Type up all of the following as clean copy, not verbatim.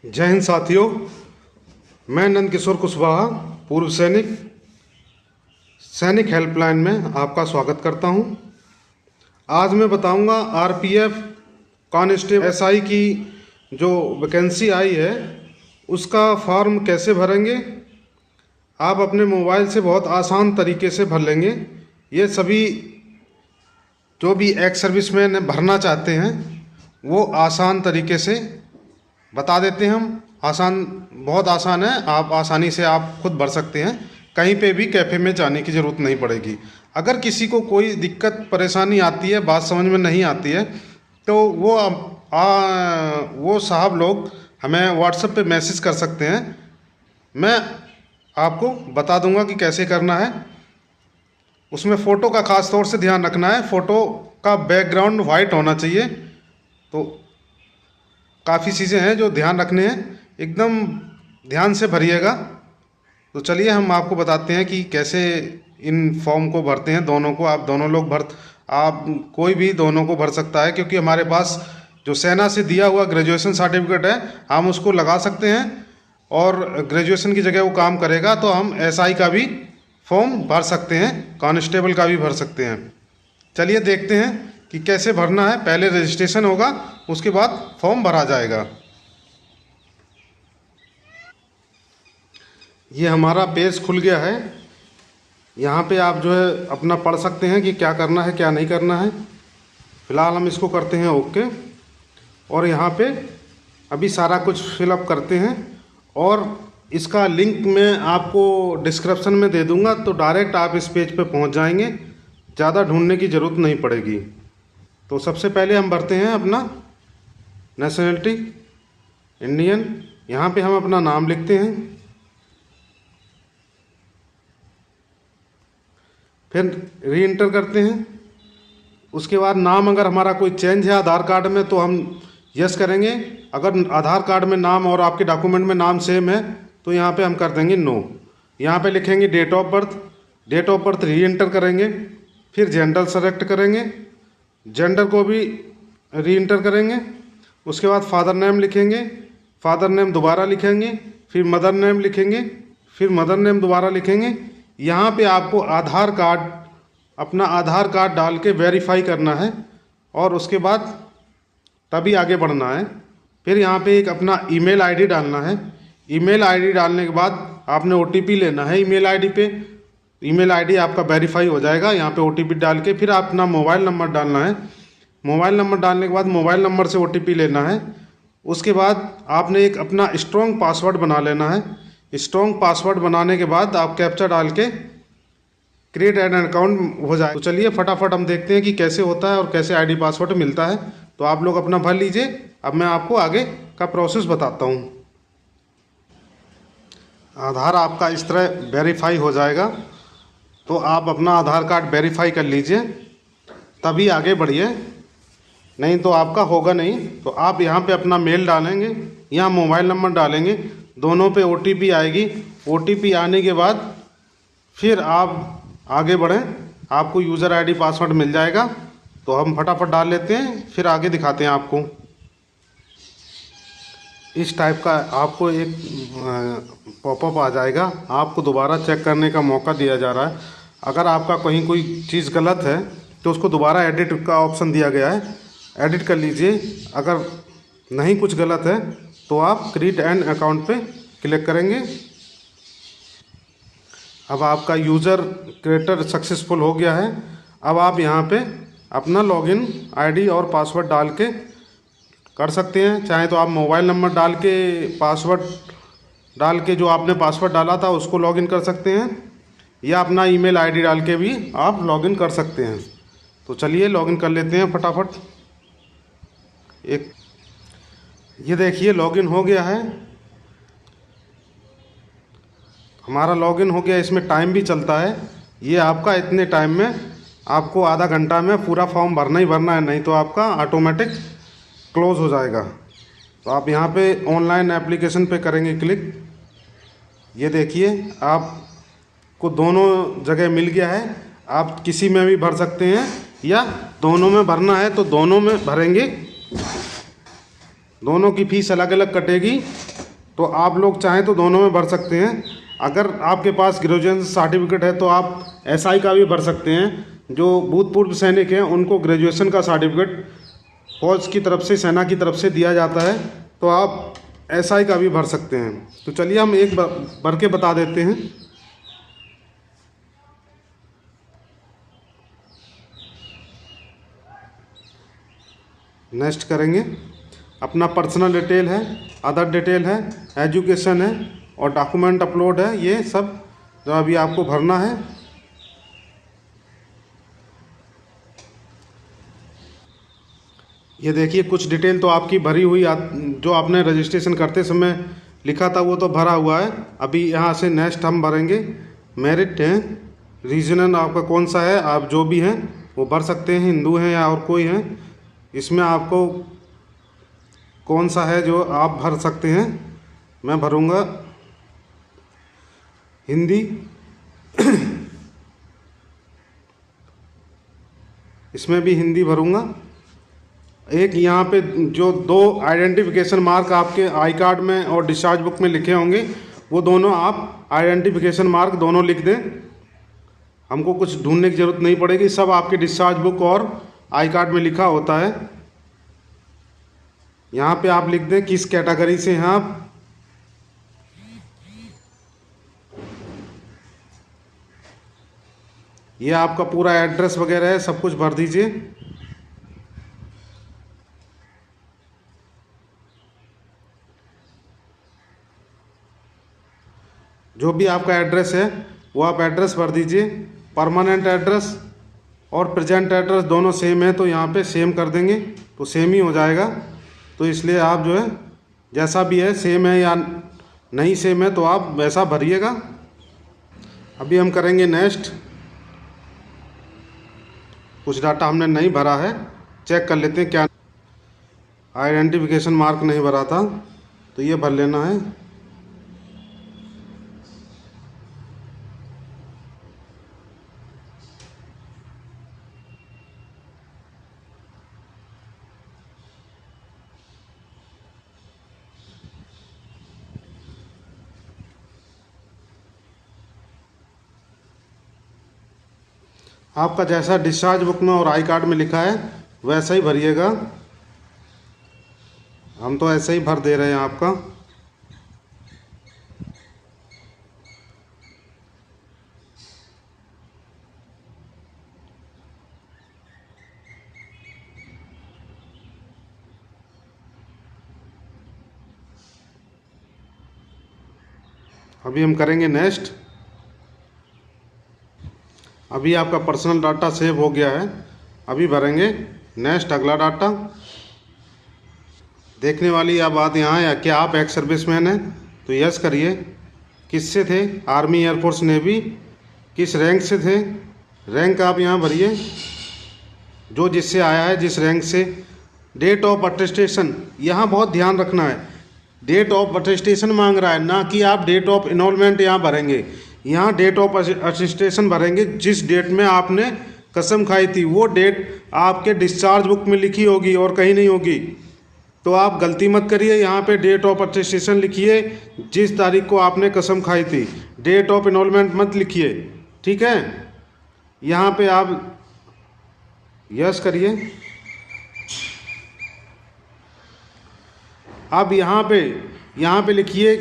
जय हिंद साथियों, मैं नंद किशोर कुशवाहा, पूर्व सैनिक हेल्पलाइन में आपका स्वागत करता हूं। आज मैं बताऊंगा आरपीएफ कांस्टेबल एसआई की जो वैकेंसी आई है उसका फॉर्म कैसे भरेंगे। आप अपने मोबाइल से बहुत आसान तरीके से भर लेंगे। ये सभी जो भी एक्स सर्विसमैन भरना चाहते हैं वो आसान तरीके से बता देते हैं हम। बहुत आसान है, आप आसानी से आप खुद भर सकते हैं। कहीं पे भी कैफ़े में जाने की ज़रूरत नहीं पड़ेगी। अगर किसी को कोई दिक्कत परेशानी आती है, बात समझ में नहीं आती है, तो वो साहब लोग हमें व्हाट्सएप पे मैसेज कर सकते हैं। मैं आपको बता दूंगा कि कैसे करना है। उसमें फ़ोटो का ख़ास तौर से ध्यान रखना है। फ़ोटो का बैकग्राउंड वाइट होना चाहिए। तो काफ़ी चीज़ें हैं जो ध्यान रखने हैं, एकदम ध्यान से भरिएगा। तो चलिए हम आपको बताते हैं कि कैसे इन फॉर्म को भरते हैं। दोनों को आप कोई भी दोनों को भर सकता है, क्योंकि हमारे पास जो सेना से दिया हुआ ग्रेजुएशन सर्टिफिकेट है हम उसको लगा सकते हैं और ग्रेजुएशन की जगह वो काम करेगा। तो हम एसआई का भी फॉर्म भर सकते हैं, कांस्टेबल का भी भर सकते हैं। चलिए देखते हैं कि कैसे भरना है। पहले रजिस्ट्रेशन होगा, उसके बाद फॉर्म भरा जाएगा। ये हमारा पेज खुल गया है। यहाँ पे आप जो है अपना पढ़ सकते हैं कि क्या करना है क्या नहीं करना है। फ़िलहाल हम इसको करते हैं ओके, और यहाँ पे अभी सारा कुछ फिलअप करते हैं। और इसका लिंक मैं आपको डिस्क्रिप्शन में दे दूँगा, तो डायरेक्ट आप इस पेज पे पहुँच जाएंगे। ज़्यादा ढूंढने की ज़रूरत नहीं पड़ेगी। तो सबसे पहले हम भरते हैं अपना नेशनलिटी इंडियन। यहाँ पे हम अपना नाम लिखते हैं, फिर री एंटर करते हैं। उसके बाद नाम अगर हमारा कोई चेंज है आधार कार्ड में तो हम यस करेंगे। अगर आधार कार्ड में नाम और आपके डॉक्यूमेंट में नाम सेम है तो यहाँ पे हम कर देंगे नो। यहाँ पे लिखेंगे date of birth reenter करेंगे। फिर जेंडर सेलेक्ट करेंगे, जेंडर को भी री एंटर करेंगे। उसके बाद फादर नेम लिखेंगे, फादर नेम दोबारा लिखेंगे, फिर मदर नेम लिखेंगे, फिर मदर नेम दोबारा लिखेंगे। यहाँ पे आपको अपना आधार कार्ड डाल के वेरीफाई करना है और उसके बाद तभी आगे बढ़ना है। फिर यहाँ पे एक अपना ईमेल आईडी डालना है। ईमेल आईडी डालने के बाद आपने ओटीपी लेना है ईमेल आईडी पे। ईमेल आईडी आपका वेरीफाई हो जाएगा। यहाँ पे ओटीपी डाल के फिर अपना मोबाइल नंबर डालना है। मोबाइल नंबर डालने के बाद मोबाइल नंबर से ओटीपी लेना है। उसके बाद आपने एक अपना स्ट्रॉन्ग पासवर्ड बना लेना है। स्ट्रॉन्ग पासवर्ड बनाने के बाद आप कैप्चा डाल के क्रिएट एन अकाउंट हो जाए। तो चलिए फटाफट हम देखते हैं कि कैसे होता है और कैसे आईडी पासवर्ड मिलता है। तो आप लोग अपना भर लीजिए। अब मैं आपको आगे का प्रोसेस बताता हूँ। आधार आपका इस तरह वेरीफाई हो जाएगा, तो आप अपना आधार कार्ड वेरीफाई कर लीजिए, तभी आगे बढ़िए, नहीं तो आपका होगा नहीं। तो आप यहाँ पे अपना मेल डालेंगे, यहाँ मोबाइल नंबर डालेंगे, दोनों पे ओटीपी आएगी। ओटीपी आने के बाद फिर आप आगे बढ़ें, आपको यूज़र आईडी पासवर्ड मिल जाएगा। तो हम फटाफट डाल लेते हैं, फिर आगे दिखाते हैं आपको। इस टाइप का आपको एक पॉपअप आ जाएगा। आपको दोबारा चेक करने का मौका दिया जा रहा है। अगर आपका कहीं कोई चीज़ गलत है तो उसको दोबारा एडिट का ऑप्शन दिया गया है, एडिट कर लीजिए। अगर नहीं कुछ गलत है तो आप क्रिएट एन अकाउंट पे क्लिक करेंगे। अब आपका यूज़र क्रिएटर सक्सेसफुल हो गया है। अब आप यहाँ पे अपना लॉगिन आईडी और पासवर्ड डाल के कर सकते हैं। चाहे तो आप मोबाइल नंबर डाल के पासवर्ड डाल के जो आपने पासवर्ड डाला था उसको लॉगिन कर सकते हैं, या अपना ईमेल आईडी डाल के भी आप लॉगिन कर सकते हैं। तो चलिए लॉगिन कर लेते हैं फटाफट। ये देखिए लॉगिन हो गया है, हमारा लॉगिन हो गया। इसमें टाइम भी चलता है। ये आपका इतने टाइम में आपको आधा घंटा में पूरा फॉर्म भरना ही भरना है, नहीं तो आपका ऑटोमेटिक क्लोज हो जाएगा। तो आप यहाँ पे ऑनलाइन एप्लीकेशन पे करेंगे क्लिक। ये देखिए आपको दोनों जगह मिल गया है। आप किसी में भी भर सकते हैं या दोनों में भरना है तो दोनों में भरेंगे। दोनों की फ़ीस अलग अलग कटेगी। तो आप लोग चाहें तो दोनों में भर सकते हैं। अगर आपके पास ग्रेजुएशन सर्टिफिकेट है तो आप एसआई का भी भर सकते हैं। जो भूतपूर्व सैनिक हैं उनको ग्रेजुएशन का सर्टिफिकेट फौज की तरफ से, सेना की तरफ से दिया जाता है, तो आप एसआई का भी भर सकते हैं। तो चलिए हम एक भर के बता देते हैं। नेक्स्ट करेंगे। अपना पर्सनल डिटेल है, अदर डिटेल है, एजुकेशन है और डॉक्यूमेंट अपलोड है, ये सब जो अभी आपको भरना है। ये देखिए कुछ डिटेल तो आपकी भरी हुई, जो आपने रजिस्ट्रेशन करते समय लिखा था वो तो भरा हुआ है। अभी यहाँ से नेक्स्ट हम भरेंगे। मेरिट है, रीजनल आपका कौन सा है, आप जो भी हैं वो भर सकते हैं, हिंदू हैं या और कोई हैं। इसमें आपको कौन सा है जो आप भर सकते हैं। मैं भरूँगा हिंदी। इसमें भी हिंदी भरूँगा। एक यहाँ पे जो 2 आइडेंटिफिकेशन मार्क आपके आई कार्ड में और डिस्चार्ज बुक में लिखे होंगे, वो दोनों आप आइडेंटिफिकेशन मार्क दोनों लिख दें। हमको कुछ ढूंढने की ज़रूरत नहीं पड़ेगी, सब आपके डिस्चार्ज बुक और आई कार्ड में लिखा होता है। यहाँ पे आप लिख दें किस कैटेगरी से हैं आप। ये आपका पूरा एड्रेस वगैरह है, सब कुछ भर दीजिए। जो भी आपका एड्रेस है वो आप एड्रेस भर दीजिए। परमानेंट एड्रेस और प्रेजेंट एड्रेस दोनों सेम है तो यहाँ पे सेम कर देंगे तो सेम ही हो जाएगा। तो इसलिए आप जो है जैसा भी है, सेम है या नहीं सेम है, तो आप वैसा भरिएगा। अभी हम करेंगे नेक्स्ट। कुछ डाटा हमने नहीं भरा है, चेक कर लेते हैं क्या। आइडेंटिफिकेशन मार्क नहीं भरा था तो ये भर लेना है। आपका जैसा डिस्चार्ज बुक में और आई कार्ड में लिखा है वैसा ही भरिएगा। हम तो ऐसे ही भर दे रहे हैं आपका। अभी हम करेंगे नेक्स्ट। अभी आपका पर्सनल डाटा सेव हो गया है, अभी भरेंगे नेक्स्ट अगला डाटा। देखने वाली यह बात यहाँ है, क्या आप एक्स सर्विसमैन हैं तो यस करिए। किससे थे, आर्मी, एयरफोर्स, नेवी, किस रैंक से थे, रैंक आप यहाँ भरिए जो जिससे आया है, जिस रैंक से। डेट ऑफ अटेस्टेशन, यहाँ बहुत ध्यान रखना है, डेट ऑफ अटेस्टेशन मांग रहा है, ना कि आप डेट ऑफ इनरोलमेंट यहाँ भरेंगे। यहाँ डेट ऑफ अटेस्टेशन भरेंगे जिस डेट में आपने कसम खाई थी, वो डेट आपके डिस्चार्ज बुक में लिखी होगी और कहीं नहीं होगी। तो आप गलती मत करिए, यहाँ पे डेट ऑफ अटेस्टेशन लिखिए जिस तारीख को आपने कसम खाई थी, डेट ऑफ इनरोलमेंट मत लिखिए, ठीक है। यहाँ पे आप यस करिए। अब यहाँ पे लिखिए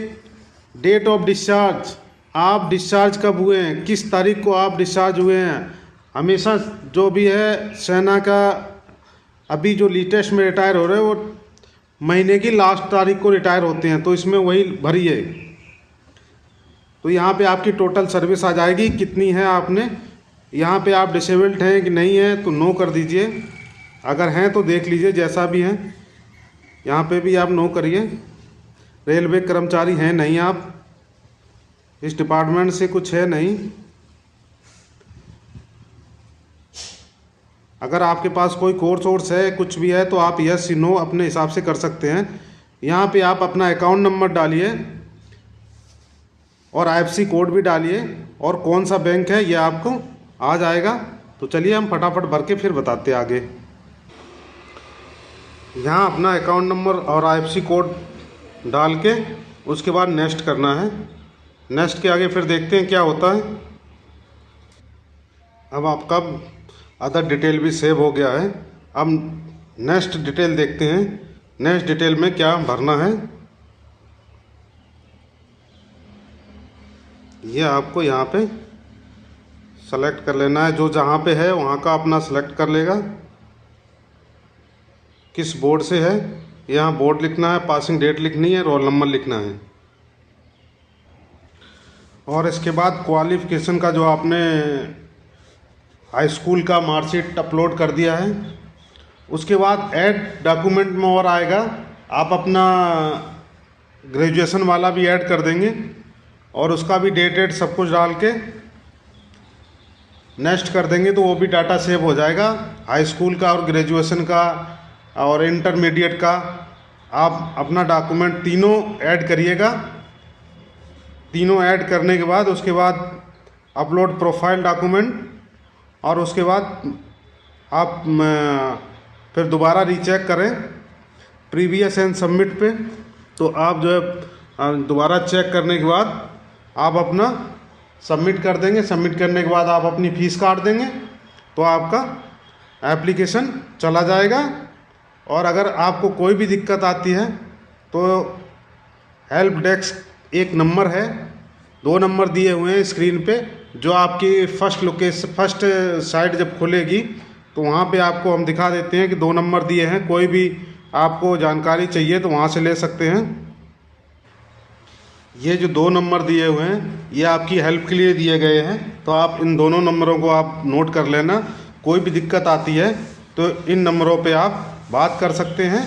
डेट ऑफ डिस्चार्ज, आप डिस्चार्ज कब हुए हैं, किस तारीख को आप डिस्चार्ज हुए हैं। हमेशा जो भी है सेना का अभी जो लेटेस्ट में रिटायर हो रहे हैं वो महीने की लास्ट तारीख को रिटायर होते हैं, तो इसमें वही भरिए। तो यहाँ पे आपकी टोटल सर्विस आ जाएगी कितनी है आपने। यहाँ पे आप डिसेबल्ड हैं कि नहीं है तो नो कर दीजिए, अगर हैं तो देख लीजिए जैसा भी है। यहाँ पे भी आप नो करिए। रेलवे कर्मचारी हैं नहीं, आप इस डिपार्टमेंट से कुछ है नहीं। अगर आपके पास कोई कोर्स है, कुछ भी है, तो आप यस नो अपने हिसाब से कर सकते हैं। यहाँ पे आप अपना अकाउंट नंबर डालिए और आईएफएससी कोड भी डालिए और कौन सा बैंक है ये आपको आ जाएगा। तो चलिए हम फटाफट भर के फिर बताते आगे। यहाँ अपना अकाउंट नंबर और आईएफएससी कोड डाल के उसके बाद नेक्स्ट करना है। नेक्स्ट के आगे फिर देखते हैं क्या होता है। अब आपका अदर डिटेल भी सेव हो गया है। अब नेक्स्ट डिटेल देखते हैं, नेक्स्ट डिटेल में क्या भरना है। ये आपको यहाँ पे सेलेक्ट कर लेना है, जो जहाँ पे है वहाँ का अपना सेलेक्ट कर लेगा। किस बोर्ड से है, यहाँ बोर्ड लिखना है, पासिंग डेट लिखनी है, रोल नंबर लिखना है। और इसके बाद क्वालिफ़िकेशन का जो आपने हाई स्कूल का मार्कशीट अपलोड कर दिया है, उसके बाद ऐड डॉक्यूमेंट में और आएगा, आप अपना ग्रेजुएशन वाला भी ऐड कर देंगे और उसका भी डेट सब कुछ डाल के नेक्स्ट कर देंगे, तो वो भी डाटा सेव हो जाएगा। हाई स्कूल का और ग्रेजुएशन का और इंटरमीडिएट का आप अपना डॉक्यूमेंट तीनों ऐड करिएगा। तीनों ऐड करने के बाद उसके बाद अपलोड प्रोफाइल डॉक्यूमेंट, और उसके बाद आप फिर दोबारा रीचेक करें प्रीवियस एंड सबमिट पे। तो आप जो है दोबारा चेक करने के बाद आप अपना सबमिट कर देंगे। सबमिट करने के बाद आप अपनी फ़ीस काट देंगे, तो आपका एप्लीकेशन चला जाएगा। और अगर आपको कोई भी दिक्कत आती है तो हेल्प डेस्क एक नंबर है, 2 नंबर दिए हुए हैं स्क्रीन पे, जो आपकी फर्स्ट साइट जब खुलेगी तो वहाँ पे आपको हम दिखा देते हैं कि 2 नंबर दिए हैं। कोई भी आपको जानकारी चाहिए तो वहाँ से ले सकते हैं। ये जो 2 नंबर दिए हुए हैं ये आपकी हेल्प के लिए दिए गए हैं, तो आप इन दोनों नंबरों को आप नोट कर लेना। कोई भी दिक्कत आती है तो इन नंबरों पे आप बात कर सकते हैं।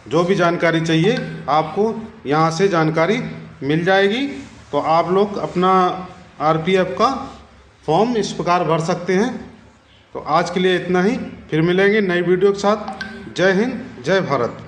जो भी जानकारी चाहिए आपको यहाँ से जानकारी मिल जाएगी। तो आप लोग अपना आरपीएफ का फॉर्म इस प्रकार भर सकते हैं। तो आज के लिए इतना ही, फिर मिलेंगे नई वीडियो के साथ। जय हिंद, जय भारत।